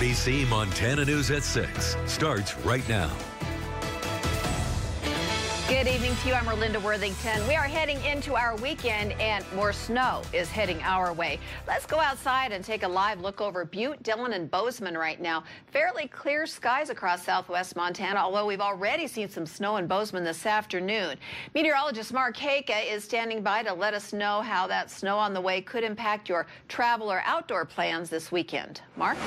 NBC Montana News at 6 starts right now. Good evening to you. I'm Erlinda Worthington. We are heading into our weekend and more snow is heading our way. Let's go outside and take a live look over Butte, Dillon, and Bozeman right now. Fairly clear skies across southwest Montana, although we've already seen some snow in Bozeman this afternoon. Meteorologist Mark Haka is standing by to let us know how that snow on the way could impact your travel or outdoor plans this weekend. Mark?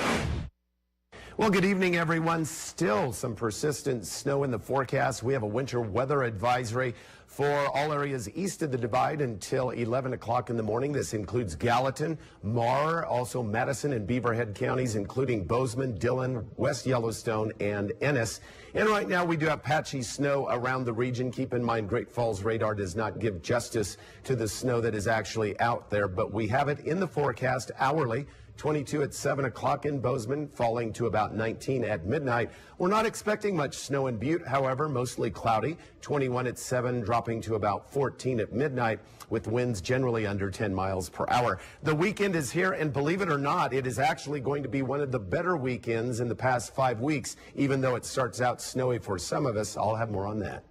Well, good evening, everyone. Still some persistent snow in the forecast. We have a winter weather advisory for all areas east of the Divide until 11 o'clock in the morning. This includes Gallatin, Marr, also Madison and Beaverhead counties, including Bozeman, Dillon, West Yellowstone, and Ennis. And right now we do have patchy snow around the region. Keep in mind, Great Falls radar does not give justice to the snow that is actually out there, but we have it in the forecast hourly. 22 at 7 o'clock in Bozeman, falling to about 19 at midnight. We're not expecting much snow in Butte, however, mostly cloudy. 21 at 7, dropping to about 14 at midnight, with winds generally under 10 miles per hour. The weekend is here, and believe it or not, it is actually going to be one of the better weekends in the past 5 weeks, even though it starts out snowy for some of us. I'll have more on that.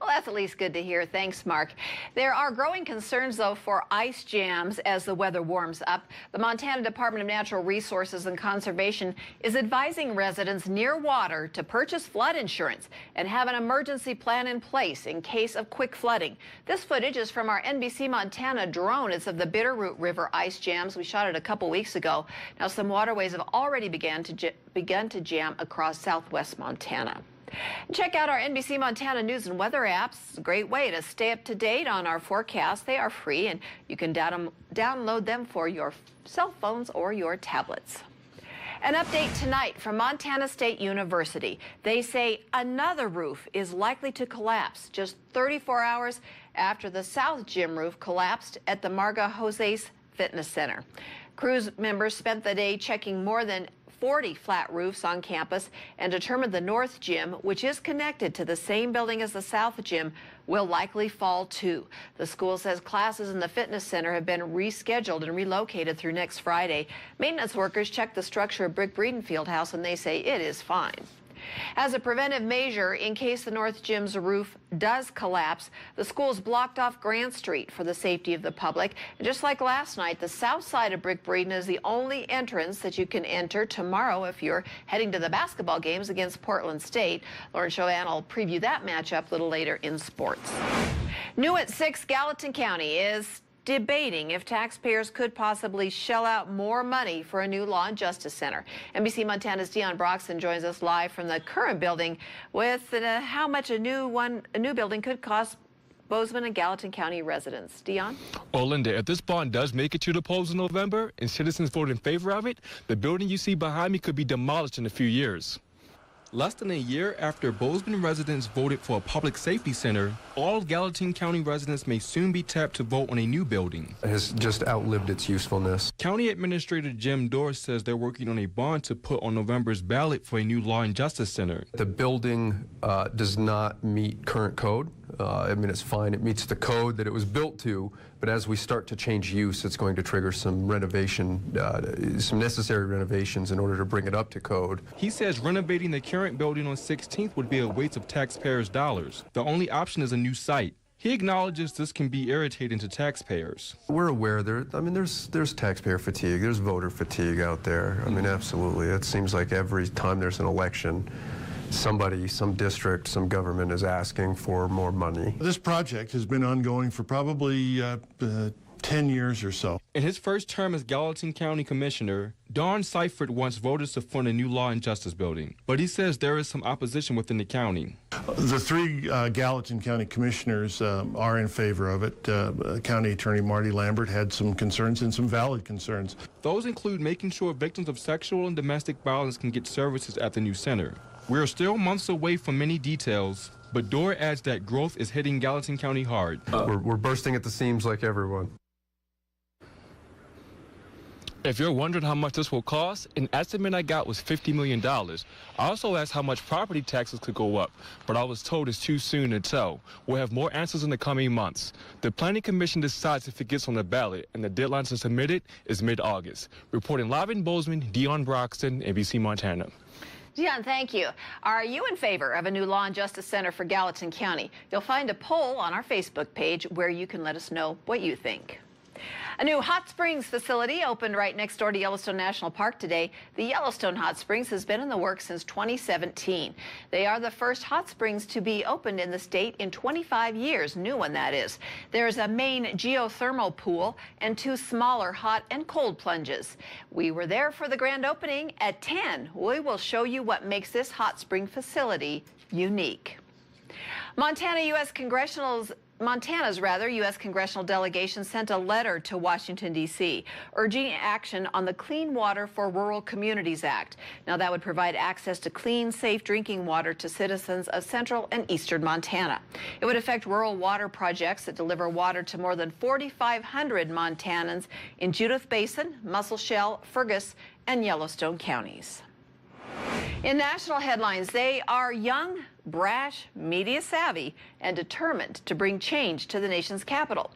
Well, that's at least good to hear. Thanks, Mark. There are growing concerns, though, for ice jams as the weather warms up. The Montana Department of Natural Resources and Conservation is advising residents near water to purchase flood insurance and have an emergency plan in place in case of quick flooding. This footage is from our NBC Montana drone. It's of the Bitterroot River ice jams. We shot it a couple weeks ago. Now, some waterways have already begun to jam across southwest Montana. Check out our NBC Montana news and weather apps. It's a great way to stay up to date on our forecast. They are free, and you can download them for your cell phones or your tablets. An update tonight from Montana State University. They say another roof is likely to collapse just 34 hours after the south gym roof collapsed at the Marga Jose's Fitness Center. Crews members spent the day checking more than 40 flat roofs on campus and determined the north gym, which is connected to the same building as the south gym, will likely fall too. The school says classes in the fitness center have been rescheduled and relocated through next Friday. Maintenance workers checked the structure of Brick Breeden Fieldhouse and they say it is fine. As a preventive measure, in case the North Gym's roof does collapse, the school's blocked off Grant Street for the safety of the public. And just like last night, the south side of Brick Breeden is the only entrance that you can enter tomorrow if you're heading to the basketball games against Portland State. Lauren Chauvin will preview that matchup a little later in sports. New at 6, Gallatin County is debating if taxpayers could possibly shell out more money for a new law and justice center. NBC Montana's Dion Broxton joins us live from the current building with how much a new building could cost Bozeman and Gallatin County residents. Dion? Linda, if this bond does make it to the polls in November and citizens vote in favor of it, the building you see behind me could be demolished in a few years. Less than a year after Bozeman residents voted for a public safety center, all Gallatin County residents may soon be tapped to vote on a new building. It has just outlived its usefulness. County Administrator Jim Dorr says they're working on a bond to put on November's ballot for a new law and justice center. The building does not meet current code. I mean, it's fine. It meets the code that it was built to, but as we start to change use, it's going to trigger some renovation, some necessary renovations in order to bring it up to code. He says renovating the current building on 16th would be a waste of taxpayers' dollars. The only option is a new site. He acknowledges this can be irritating to taxpayers. We're aware there's taxpayer fatigue, there's voter fatigue out there. I mean, absolutely. It seems like every time there's an election, somebody, some district, some government is asking for more money. This project has been ongoing for probably 10 years or so. In his first term as Gallatin County Commissioner, Don Seifert wants voters to fund a new law and justice building, but he says there is some opposition within the county. The 3 Gallatin County Commissioners are in favor of it. County Attorney Marty Lambert had some concerns and some valid concerns. Those include making sure victims of sexual and domestic violence can get services at the new center. We are still months away from many details, but Dorr adds that growth is hitting Gallatin County hard. We're bursting at the seams like everyone. If you're wondering how much this will cost, an estimate I got was $50 million. I also asked how much property taxes could go up, but I was told it's too soon to tell. We'll have more answers in the coming months. The Planning Commission decides if it gets on the ballot, and the deadline to submit it is mid-August. Reporting live in Bozeman, Dion Broxton, NBC Montana. Dion, thank you. Are you in favor of a new Law and Justice Center for Gallatin County? You'll find a poll on our Facebook page where you can let us know what you think. A new hot springs facility opened right next door to Yellowstone National Park today. The Yellowstone Hot Springs has been in the works since 2017. They are the first hot springs to be opened in the state in 25 years, new one that is. There's a main geothermal pool and 2 smaller hot and cold plunges. We were there for the grand opening at 10. We will show you what makes this hot spring facility unique. Montana's U.S. congressional delegation sent a letter to Washington, D.C., urging action on the Clean Water for Rural Communities Act. Now, that would provide access to clean, safe drinking water to citizens of central and eastern Montana. It would affect rural water projects that deliver water to more than 4,500 Montanans in Judith Basin, Musselshell, Fergus, and Yellowstone counties. In national headlines, they are young, brash, media savvy, and determined to bring change to the nation's capital.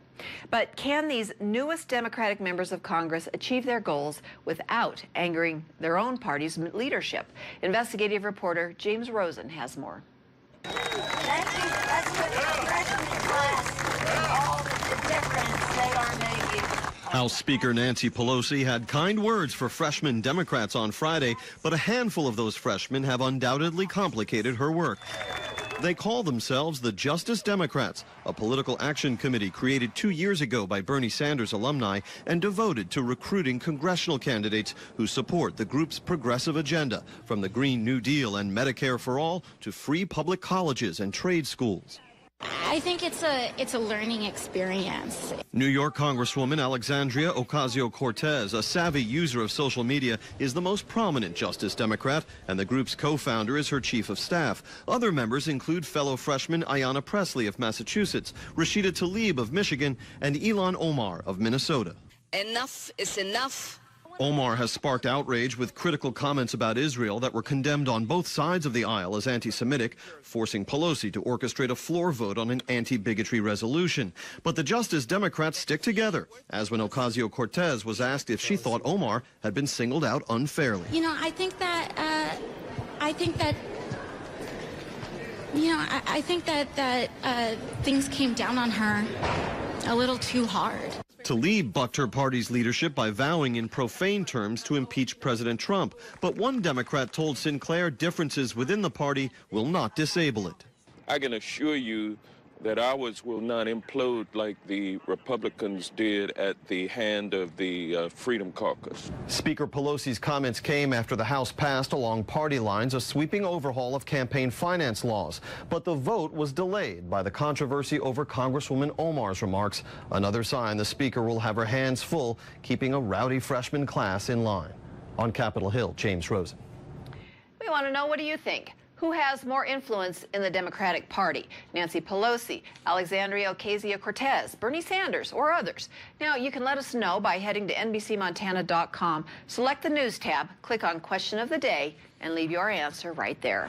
But can these newest Democratic members of Congress achieve their goals without angering their own party's leadership? Investigative reporter James Rosen has more. Thank you. Let's put the freshman class and all the difference they are making. House Speaker Nancy Pelosi had kind words for freshman Democrats on Friday, but a handful of those freshmen have undoubtedly complicated her work. They call themselves the Justice Democrats, a political action committee created 2 years ago by Bernie Sanders alumni and devoted to recruiting congressional candidates who support the group's progressive agenda, from the Green New Deal and Medicare for All to free public colleges and trade schools. I think it's a learning experience. New York Congresswoman Alexandria Ocasio-Cortez, a savvy user of social media, is the most prominent Justice Democrat, and the group's co-founder is her chief of staff. Other members include fellow freshman Ayanna Pressley of Massachusetts, Rashida Tlaib of Michigan, and Ilhan Omar of Minnesota. Enough is enough. Omar has sparked outrage with critical comments about Israel that were condemned on both sides of the aisle as anti-Semitic, forcing Pelosi to orchestrate a floor vote on an anti-bigotry resolution. But the Justice Democrats stick together, as when Ocasio-Cortez was asked if she thought Omar had been singled out unfairly. You know, I think that things came down on her a little too hard. Tlaib bucked her party's leadership by vowing in profane terms to impeach President Trump. But one Democrat told Sinclair differences within the party will not disable it. I can assure you that ours will not implode like the Republicans did at the hand of the Freedom Caucus. Speaker Pelosi's comments came after the House passed along party lines a sweeping overhaul of campaign finance laws. But the vote was delayed by the controversy over Congresswoman Omar's remarks, another sign the Speaker will have her hands full keeping a rowdy freshman class in line. On Capitol Hill, James Rosen. We want to know, what do you think? Who has more influence in the Democratic Party? Nancy Pelosi, Alexandria Ocasio-Cortez, Bernie Sanders, or others? Now, you can let us know by heading to NBCMontana.com, select the News tab, click on Question of the Day, and leave your answer right there.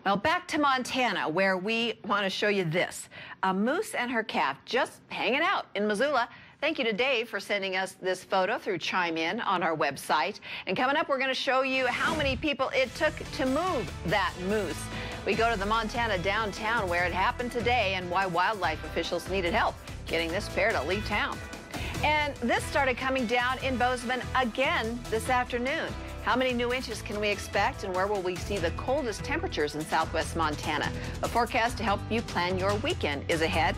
Well, back to Montana, where we want to show you this. A moose and her calf just hanging out in Missoula. Thank you to Dave for sending us this photo through Chime In on our website. And coming up, we're going to show you how many people it took to move that moose. We go to the Montana downtown where it happened today and why wildlife officials needed help getting this pair to leave town. And this started coming down in Bozeman again this afternoon. How many new inches can we expect, and where will we see the coldest temperatures in southwest Montana? A forecast to help you plan your weekend is ahead.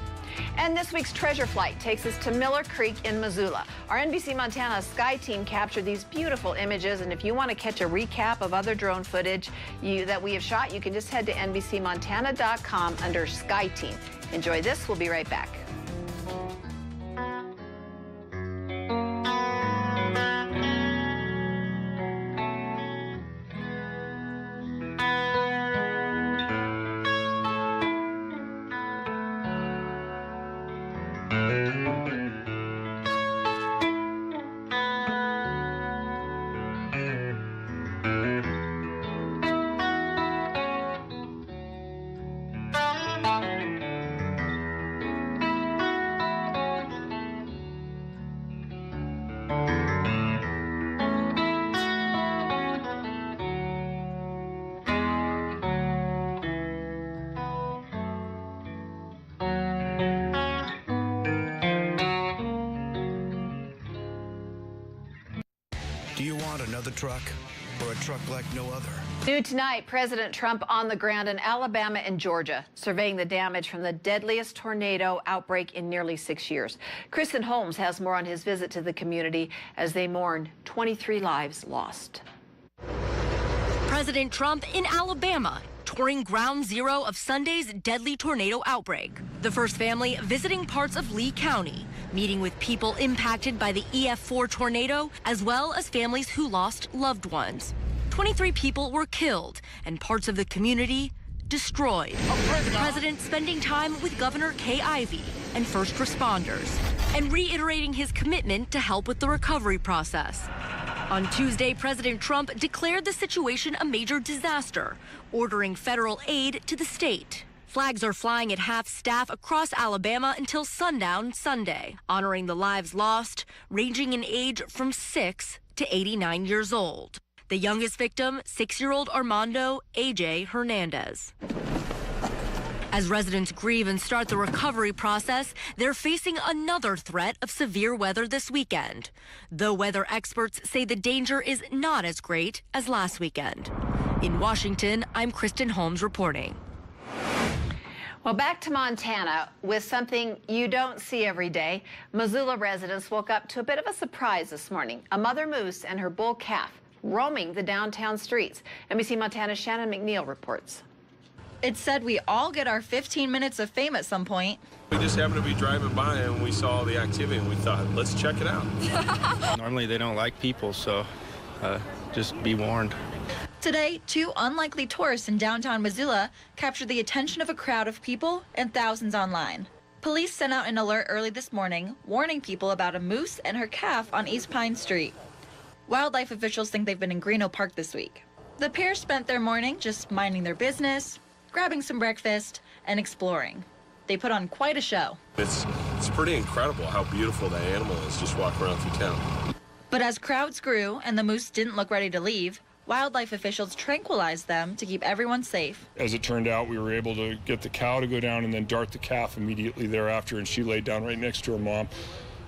And this week's Treasure Flight takes us to Miller Creek in Missoula. Our NBC Montana Sky Team captured these beautiful images, and if you want to catch a recap of other drone footage that we have shot, you can just head to NBCMontana.com under Sky Team. Enjoy this. We'll be right back. Do you want another truck or a truck like no other? New tonight, President Trump on the ground in Alabama and Georgia, surveying the damage from the deadliest tornado outbreak in nearly 6 years. Kristen Holmes has more on his visit to the community as they mourn 23 lives lost. President Trump in Alabama, touring ground zero of Sunday's deadly tornado outbreak. The first family visiting parts of Lee County, meeting with people impacted by the EF4 tornado, as well as families who lost loved ones. 23 people were killed and parts of the community destroyed. The president spending time with Governor Kay Ivey and first responders and reiterating his commitment to help with the recovery process. On Tuesday, President Trump declared the situation a major disaster, ordering federal aid to the state. Flags are flying at half staff across Alabama until sundown Sunday, honoring the lives lost, ranging in age from 6 to 89 years old. The youngest victim, 6-year-old Armando A.J. Hernandez. As residents grieve and start the recovery process, they're facing another threat of severe weather this weekend. Though weather experts say the danger is not as great as last weekend. In Washington, I'm Kristen Holmes reporting. Well, back to Montana with something you don't see every day. Missoula residents woke up to a bit of a surprise this morning. A mother moose and her bull calf roaming the downtown streets. NBC Montana's Shannon McNeil reports. It's said we all get our 15 minutes of fame at some point. We just happened to be driving by and we saw the activity and we thought, let's check it out. Normally they don't like people, so just be warned. Today, 2 unlikely tourists in downtown Missoula captured the attention of a crowd of people and thousands online. Police sent out an alert early this morning, warning people about a moose and her calf on East Pine Street. Wildlife officials think they've been in Greeno Park this week. The pair spent their morning just minding their business, grabbing some breakfast, and exploring. They put on quite a show. It's pretty incredible how beautiful that animal is just walking around through town. But as crowds grew and the moose didn't look ready to leave, wildlife officials tranquilized them to keep everyone safe. As it turned out, we were able to get the cow to go down and then dart the calf immediately thereafter, and she laid down right next to her mom.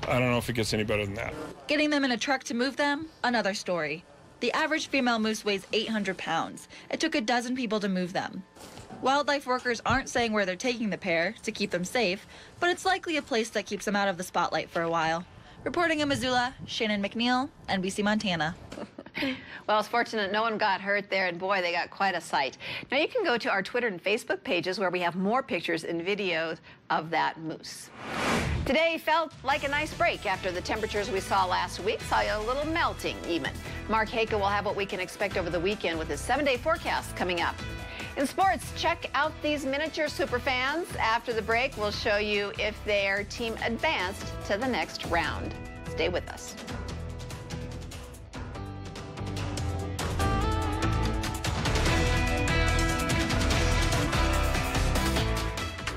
I don't know if it gets any better than that. Getting them in a truck to move them, another story. The average female moose weighs 800 pounds. It took a dozen people to move them. Wildlife workers aren't saying where they're taking the pair to keep them safe, but it's likely a place that keeps them out of the spotlight for a while. Reporting in Missoula, Shannon McNeil, NBC Montana. Well, it's fortunate no one got hurt there, and boy, they got quite a sight. Now, you can go to our Twitter and Facebook pages where we have more pictures and videos of that moose. Today felt like a nice break after the temperatures we saw last week. Saw a little melting even. Mark Hake will have what we can expect over the weekend with his 7-day forecast coming up. In sports, check out these miniature superfans. After the break, we'll show you if their team advanced to the next round. Stay with us.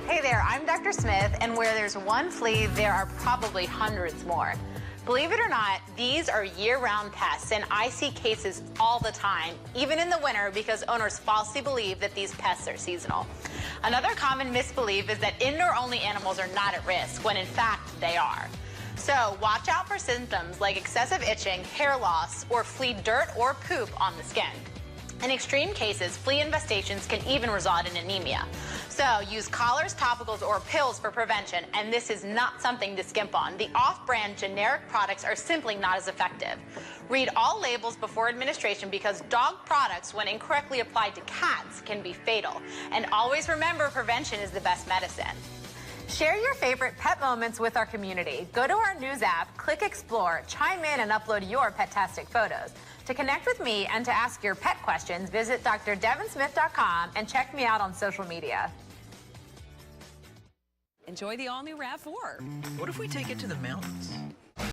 Hey there, I'm Dr. Smith, and where there's one flea, there are probably hundreds more. Believe it or not, these are year-round pests, and I see cases all the time, even in the winter, because owners falsely believe that these pests are seasonal. Another common misbelief is that indoor-only animals are not at risk, when in fact they are. So watch out for symptoms like excessive itching, hair loss, or flea dirt or poop on the skin. In extreme cases, flea infestations can even result in anemia. So use collars, topicals, or pills for prevention, and this is not something to skimp on. The off-brand generic products are simply not as effective. Read all labels before administration because dog products, when incorrectly applied to cats, can be fatal. And always remember, prevention is the best medicine. Share your favorite pet moments with our community. Go to our news app, click Explore, chime in, and upload your pet-tastic photos. To connect with me and to ask your pet questions, visit drdevonsmith.com and check me out on social media. Enjoy the all-new RAV4. What if we take it to the mountains?